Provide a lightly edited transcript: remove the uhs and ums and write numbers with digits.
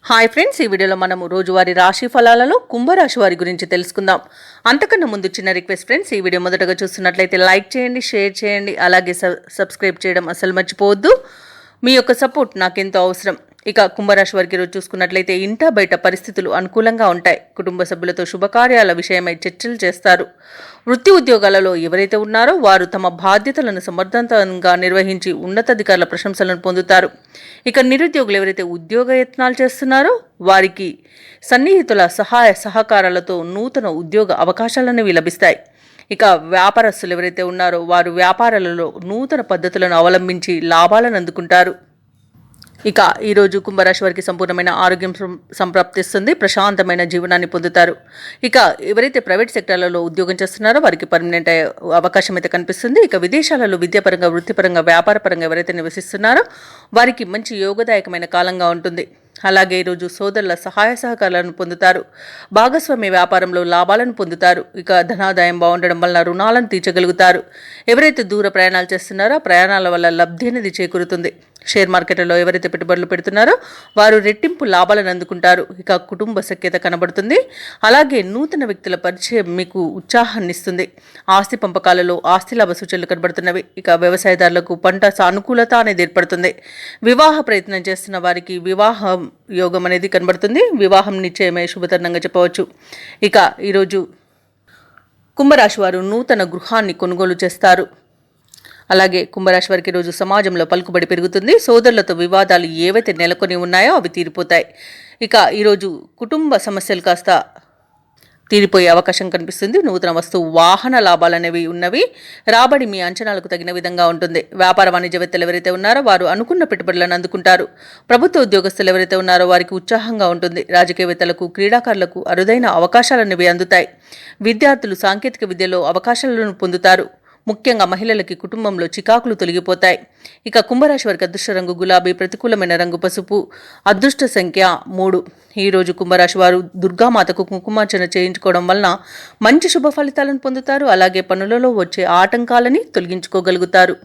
Hi friends, ఈ వీడియోలో మనము రోజువారీ రాశి ఫలాలలో కుంభరాశి వారి గురించి తెలుసుకుందాం. అంతకన్నా ముందు చిన్న రిక్వెస్ట్ ఫ్రెండ్స్, ఈ వీడియో మొదటగా చూస్తున్నట్లయితే లైక్ చేయండి, షేర్ చేయండి, అలాగే సబ్స్క్రైబ్ చేయడం అసలు మర్చిపోవద్దు. మీ యొక్క సపోర్ట్ నాకెంతో అవసరం. ఇక కుంభరాశి వారికి రోజు చూసుకున్నట్లయితే ఇంట బయట పరిస్థితులు అనుకూలంగా ఉంటాయి. కుటుంబ సభ్యులతో శుభకార్యాల విషయమై చర్చలు చేస్తారు. వృత్తి ఉద్యోగాలలో ఎవరైతే ఉన్నారో వారు తమ బాధ్యతలను సమర్థవంతంగా నిర్వహించి ఉన్నతాధికారుల ప్రశంసలను పొందుతారు. ఇక నిరుద్యోగులు ఎవరైతే ఉద్యోగ యత్నాలు చేస్తున్నారో వారికి సన్నిహితుల సహాయ సహకారాలతో నూతన ఉద్యోగ అవకాశాలనేవి లభిస్తాయి. ఇక వ్యాపారస్తులు ఎవరైతే ఉన్నారో వారు వ్యాపారాలలో నూతన పద్ధతులను అవలంబించి లాభాలను అందుకుంటారు. ఇక ఈరోజు కుంభరాశి వారికి సంపూర్ణమైన ఆరోగ్యం సంప్రాప్తిస్తుంది. ప్రశాంతమైన జీవనాన్ని పొందుతారు. ఇక ఎవరైతే ప్రైవేట్ సెక్టార్లలో ఉద్యోగం చేస్తున్నారో వారికి పర్మనెంట్ అవకాశం అయితే కనిపిస్తుంది. ఇక విదేశాలలో విద్యాపరంగా, వృత్తిపరంగా, వ్యాపారపరంగా ఎవరైతే నివసిస్తున్నారో వారికి మంచి యోగదాయకమైన కాలంగా ఉంటుంది. అలాగే ఈరోజు సోదరుల సహాయ సహకారాలను పొందుతారు. భాగస్వామ్య వ్యాపారంలో లాభాలను పొందుతారు. ఇక ధనాదాయం బాగుండడం వలన రుణాలను తీర్చగలుగుతారు. ఎవరైతే దూర ప్రయాణాలు చేస్తున్నారో ప్రయాణాల వల్ల లబ్ధి అనేది చేకూరుతుంది. షేర్ మార్కెట్లలో ఎవరైతే పెట్టుబడులు పెడుతున్నారో వారు రెట్టింపు లాభాలను అందుకుంటారు. ఇక కుటుంబ సఖ్యత కనబడుతుంది. అలాగే నూతన వ్యక్తుల పరిచయం మీకు ఉత్సాహాన్ని ఇస్తుంది. ఆస్తి పంపకాలలో ఆస్తి లాభ సూచనలు కనబడుతున్నవి. ఇక వ్యవసాయదారులకు పంట సానుకూలత అనేది ఏర్పడుతుంది. వివాహ ప్రయత్నం చేస్తున్న వారికి వివాహం యోగం అనేది కనబడుతుంది. వివాహం నిశ్చయమే శుభతరుణంగా చెప్పవచ్చు. ఇక ఈరోజు కుంభరాశి వారు నూతన గృహాన్ని కొనుగోలు చేస్తారు. అలాగే కుంభరాశి వారికి రోజు సమాజంలో పలుకుబడి పెరుగుతుంది. సోదరులతో వివాదాలు ఏవైతే నెలకొని ఉన్నాయో అవి తీరిపోతాయి. ఇక ఈరోజు కుటుంబ సమస్యలు కాస్త తీరిపోయే అవకాశం కనిపిస్తుంది. నూతన వస్తువు వాహన లాభాలు అనేవి ఉన్నవి. రాబడి మీ అంచనాలకు తగిన విధంగా ఉంటుంది. వ్యాపార వాణిజ్యవేత్తలు ఎవరైతే ఉన్నారో వారు అనుకున్న పెట్టుబడులను అందుకుంటారు. ప్రభుత్వ ఉద్యోగస్తులు ఎవరైతే ఉన్నారో వారికి ఉత్సాహంగా ఉంటుంది. రాజకీయవేత్తలకు, క్రీడాకారులకు అరుదైన అవకాశాలు అనేవి అందుతాయి. విద్యార్థులు సాంకేతిక విద్యలో అవకాశాలను పొందుతారు. ముఖ్యంగా మహిళలకి కుటుంబంలో చికాకులు తొలగిపోతాయి. ఇక కుంభరాశి వారికి అదృష్ట రంగు గులాబీ, ప్రతికూలమైన రంగు పసుపు, అదృష్ట సంఖ్య 3. ఈరోజు కుంభరాశి వారు దుర్గామాతకు కుంకుమార్చన చేయించుకోవడం వలన మంచి శుభ ఫలితాలను పొందుతారు. అలాగే పనులలో వచ్చే ఆటంకాలని తొలగించుకోగలుగుతారు.